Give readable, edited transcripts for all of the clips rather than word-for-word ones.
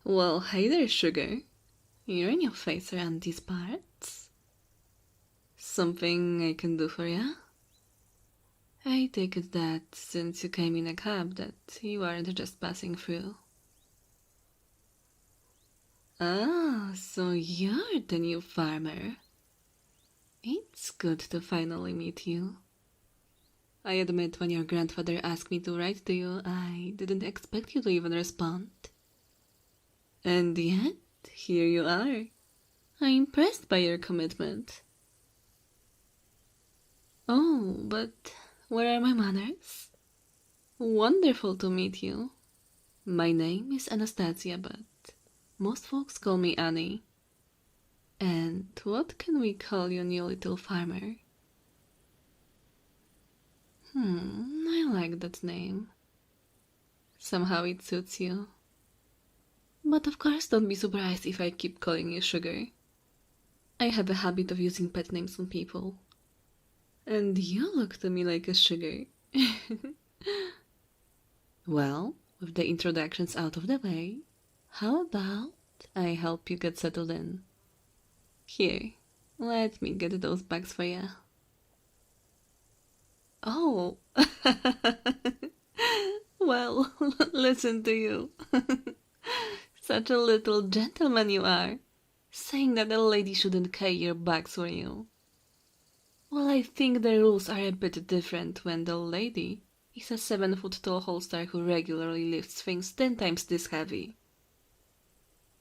Well, hey there, sugar. You're in your face around these parts. Something I can do for ya? I take it that since you came in a cab that you aren't just passing through. Ah, so you're the new farmer. It's good to finally meet you. I admit when your grandfather asked me to write to you, I didn't expect you to even respond. And yet, here you are. I'm impressed by your commitment. Oh, but where are my manners? Wonderful to meet you. My name is Anastasia, but most folks call me Annie. And what can we call you, new little farmer? I like that name. Somehow it suits you. But of course don't be surprised if I keep calling you Sugar. I have a habit of using pet names on people. And you look to me like a sugar. Well, with the introductions out of the way, how about I help you get settled in? Here, let me get those bags for you. Oh, well, listen to you. Such a little gentleman you are, saying that a lady shouldn't carry your bags for you. Well, I think the rules are a bit different when the lady is a 7-foot-tall Holstaur who regularly lifts things 10 times this heavy.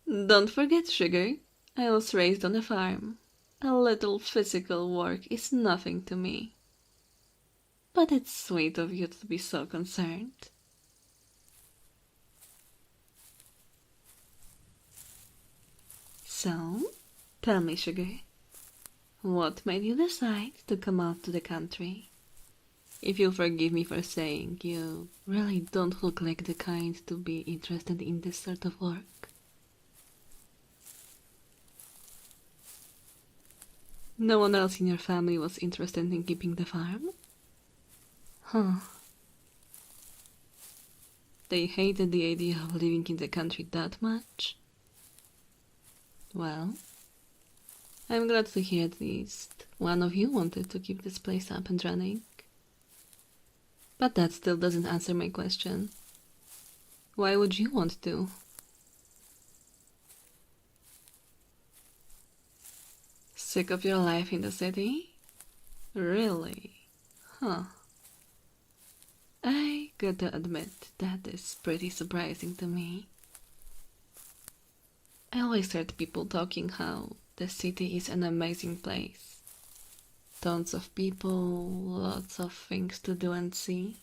Don't forget, Sugar, I was raised on a farm. A little physical work is nothing to me. But it's sweet of you to be so concerned. So, tell me, Sugar, what made you decide to come out to the country? If you'll forgive me for saying, you really don't look like the kind to be interested in this sort of work. No one else in your family was interested in keeping the farm? Huh. They hated the idea of living in the country that much? Well, I'm glad to hear at least one of you wanted to keep this place up and running. But that still doesn't answer my question. Why would you want to? Sick of your life in the city? Really? Huh. I gotta admit, that is pretty surprising to me. I always heard people talking how the city is an amazing place. Tons of people, lots of things to do and see.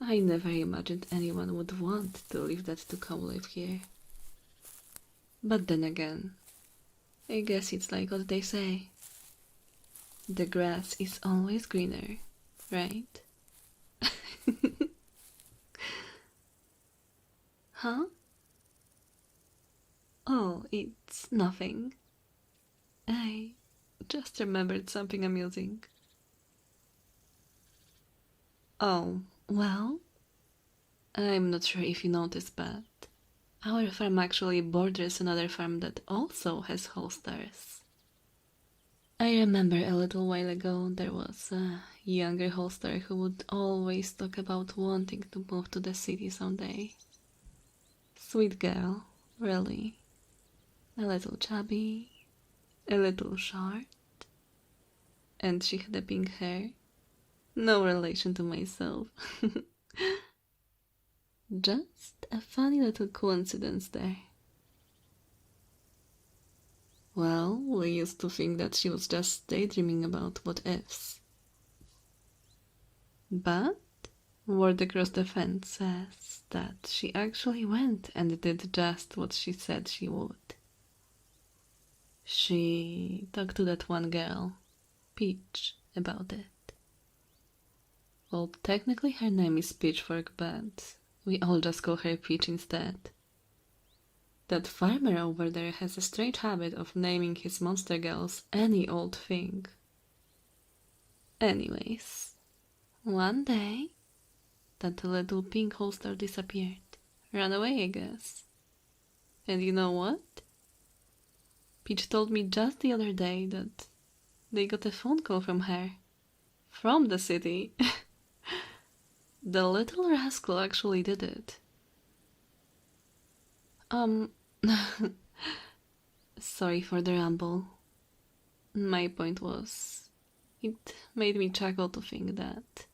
I never imagined anyone would want to leave that to come live here. But then again, I guess it's like what they say. The grass is always greener, right? Huh? Oh, it's nothing. I just remembered something amusing. Oh, well, I'm not sure if you noticed, but our farm actually borders another farm that also has Holstaurs. I remember a little while ago there was a younger Holstaur who would always talk about wanting to move to the city someday. Sweet girl, really. A little chubby, a little short, and she had a pink hair. No relation to myself. Just a funny little coincidence there. Well, we used to think that she was just daydreaming about what ifs. But word across the fence says that she actually went and did just what she said she would. She talked to that one girl, Peach, about it. Well, technically her name is Pitchfork, but we all just call her Peach instead. That farmer over there has a strange habit of naming his monster girls any old thing. Anyways, one day, that little pink Holstaur disappeared. Ran away, I guess. And you know what? Peach told me just the other day that they got a phone call from her. From the city. The little rascal actually did it. Sorry for the ramble. My point was, it made me chuckle to think that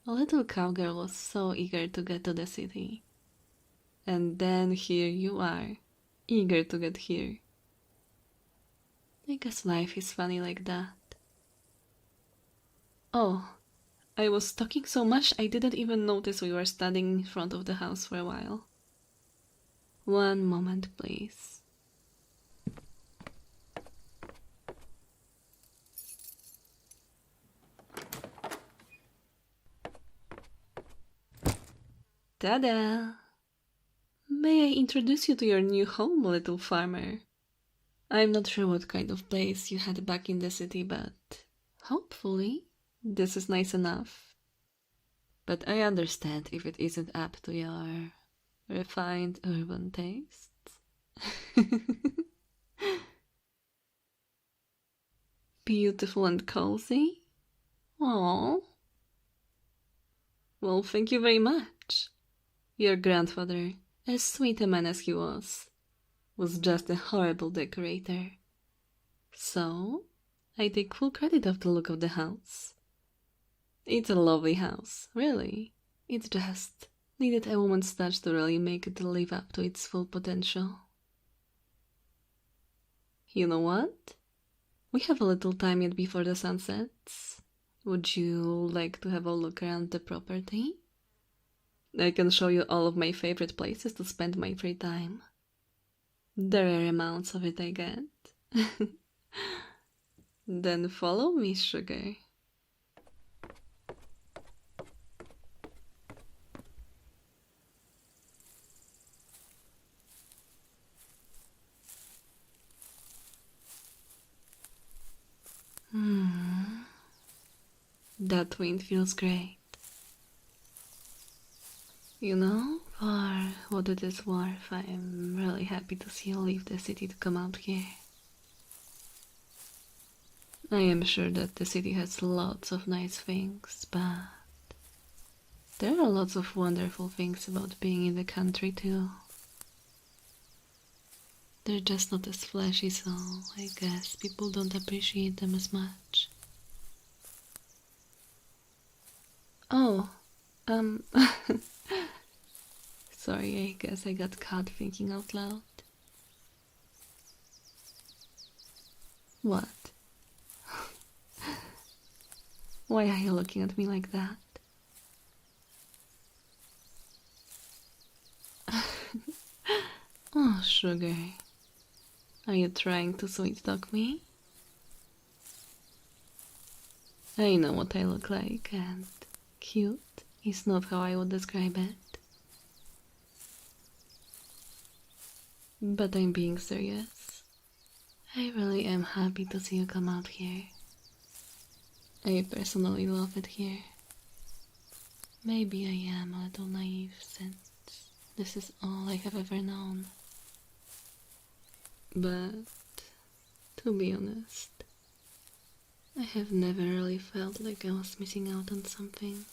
a little cowgirl was so eager to get to the city. And then here you are, eager to get here. I guess life is funny like that. Oh, I was talking so much I didn't even notice we were standing in front of the house for a while. One moment, please. Ta-da! May I introduce you to your new home, little farmer? I'm not sure what kind of place you had back in the city, but hopefully this is nice enough. But I understand if it isn't up to your refined urban tastes. Beautiful and cozy? Aww. Well, thank you very much. Your grandfather, as sweet a man as he was just a horrible decorator. So, I take full credit of the look of the house. It's a lovely house, really. It just needed a woman's touch to really make it live up to its full potential. You know what? We have a little time yet before the sun sets. Would you like to have a look around the property? I can show you all of my favorite places to spend my free time. The rare amounts of it I get. Then follow me, sugar. That wind feels great. You know, for what it is worth, I'm really happy to see you leave the city to come out here. I am sure that the city has lots of nice things, but there are lots of wonderful things about being in the country too. They're just not as flashy, so I guess people don't appreciate them as much. Oh, sorry, I guess I got caught thinking out loud. What? Why are you looking at me like that? Oh, sugar. Are you trying to sweet talk me? I know what I look like, and cute is not how I would describe it. But I'm being serious. I really am happy to see you come out here. I personally love it here. Maybe I am a little naive since this is all I have ever known. But, to be honest, I have never really felt like I was missing out on something.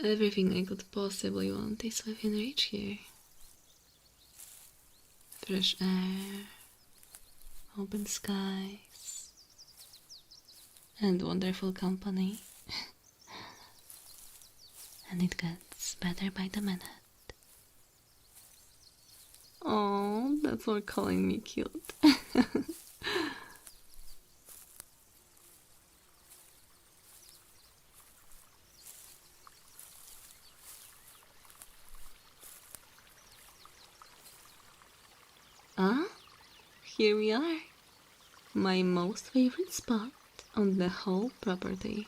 Everything I could possibly want is within reach here. Fresh air, open skies, and wonderful company. And it gets better by the minute. Oh, that's for calling me cute. Ah, here we are. My most favorite spot on the whole property.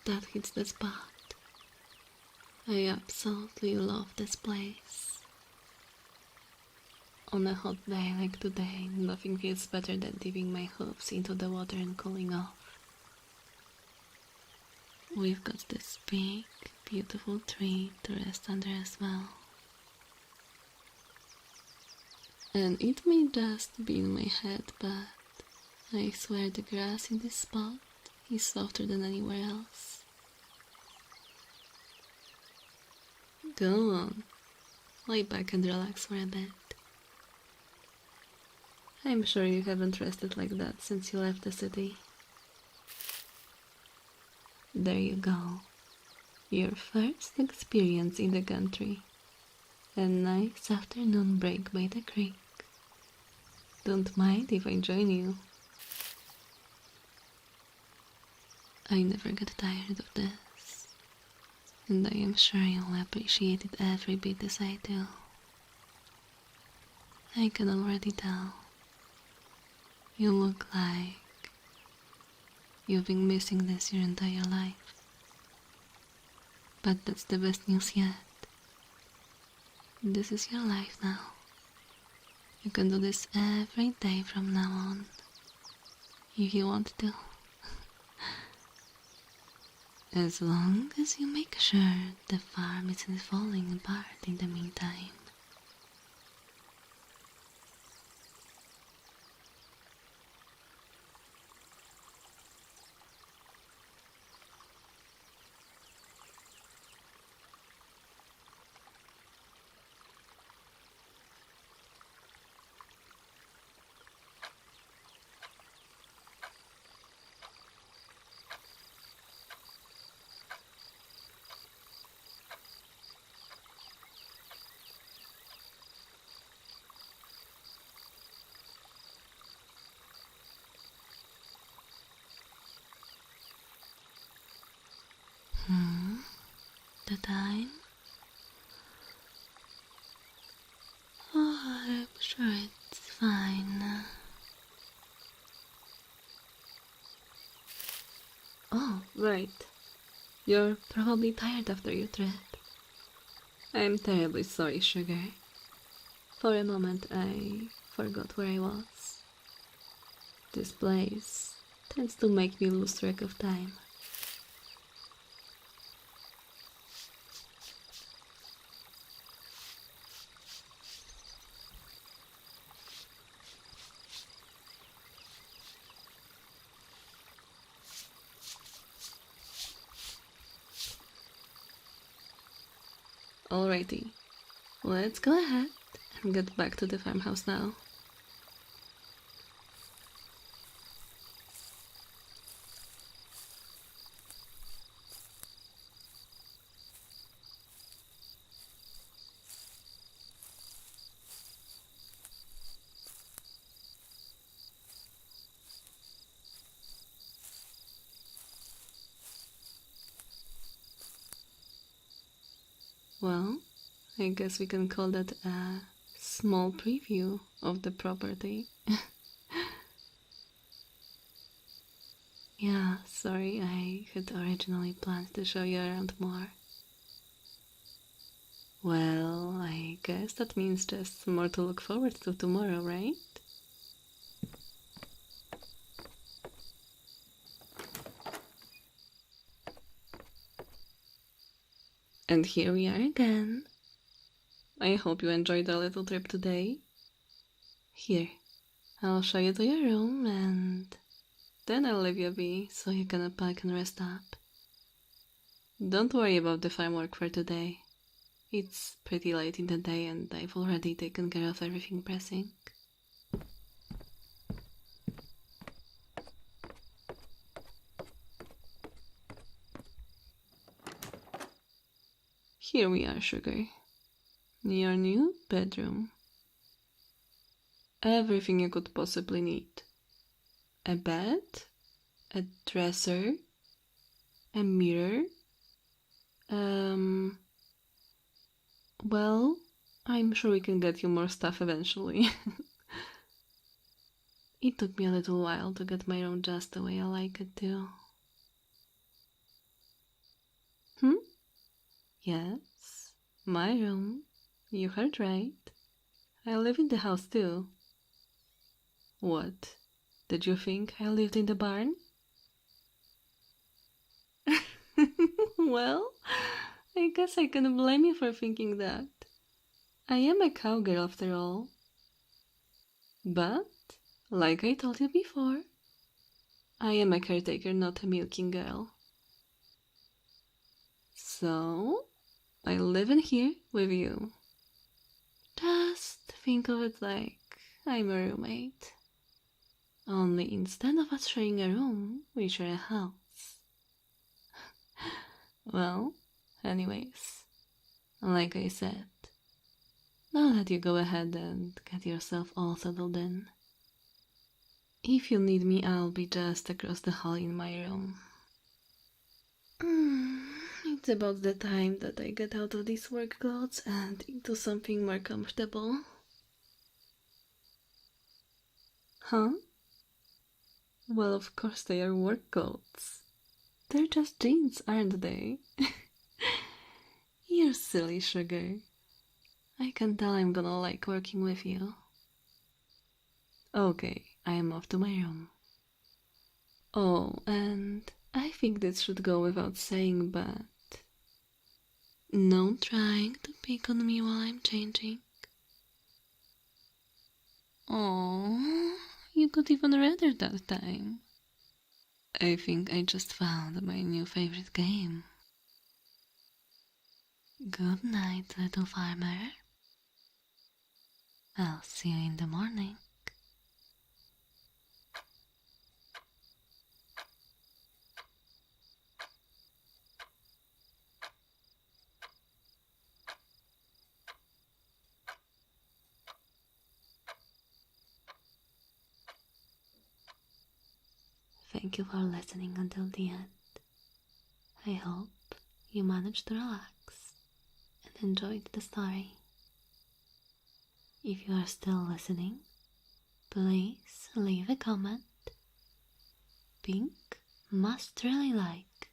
That hits the spot. I absolutely love this place. On a hot day like today, nothing feels better than dipping my hooves into the water and cooling off. we've got this big, beautiful tree to rest under as well. And it may just be in my head, but I swear the grass in this spot is softer than anywhere else. Go on, lay back and relax for a bit. I'm sure you haven't rested like that since you left the city. There you go. Your first experience in the country. A nice afternoon break by the creek. Don't mind if I join you. I never get tired of this, and I am sure you'll appreciate it every bit as I do. I can already tell. You look like you've been missing this your entire life. But that's the best news yet. This is your life now. You can do this every day from now on, if you want to. As long as you make sure the farm isn't falling apart in the meantime. The time? Oh, I'm sure it's fine. Oh, right. You're probably tired after your trip. I'm terribly sorry, Sugar. For a moment, I forgot where I was. This place tends to make me lose track of time. Alrighty, let's go ahead and get back to the farmhouse now. Well, I guess we can call that a small preview of the property. Yeah, sorry, I had originally planned to show you around more. Well, I guess that means just more to look forward to tomorrow, right? And here we are again. I hope you enjoyed our little trip today. Here, I'll show you to your room and then I'll leave you be so you can unpack and rest up. Don't worry about the farm work for today. It's pretty late in the day and I've already taken care of everything pressing. Here we are, Sugar. Your new bedroom. Everything you could possibly need. A bed, a dresser, a mirror. Well, I'm sure we can get you more stuff eventually. It took me a little while to get my room just the way I like it too. Yes, my room. You heard right. I live in the house too. What? Did you think I lived in the barn? Well, I guess I can't blame you for thinking that. I am a cowgirl after all. But, like I told you before, I am a caretaker, not a milking girl. So, I live in here with you. Just think of it like I'm a roommate. Only instead of us sharing a room, we share a house. Well, anyways, like I said, now that you go ahead and get yourself all settled in. If you need me, I'll be just across the hall in my room. It's about the time that I get out of these work clothes and into something more comfortable. Huh? Well, of course they are work clothes. They're just jeans, aren't they? You're silly, sugar. I can tell I'm gonna like working with you. Okay, I am off to my room. Oh, and I think this should go without saying, but no trying to pick on me while I'm changing. Oh, you could even read it that time. I think I just found my new favorite game. Good night, little farmer. I'll see you in the morning. Thank you for listening until the end. I hope you managed to relax and enjoyed the story. If you are still listening, please leave a comment. Pink must really like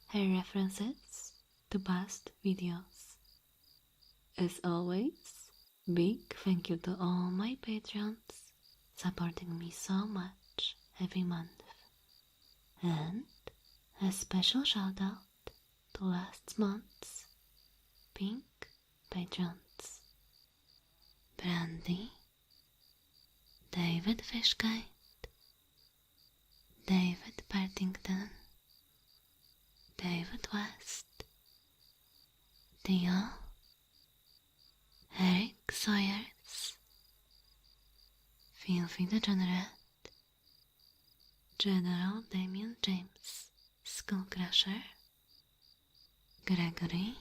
her references to past videos. As always, big thank you to all my patrons supporting me so much every month. And a special shout out to last month's Pink patrons: Brandy, David Fishkite, David Partington, David West, Theo, Eric Sawyers, Filthy Degenerate, General Damien James, Skullcrusher, Gregory,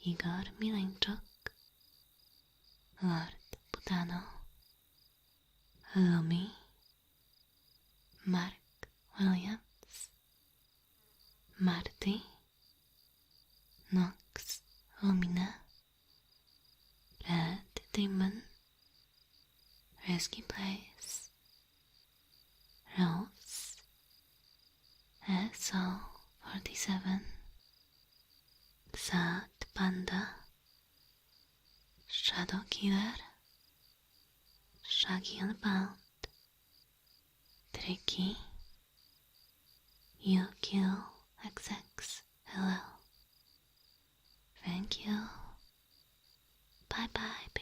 Igor Milenchuk, Lord Putano, Lumi, Mark Williams, Marty, Nox Lumina, Red Demon, Rescue Place, Rose, SO47, Sad Panda, Shadow Killer, Shaggy Unbound, Tricky, You Kill XX, hello. Thank you. Bye bye.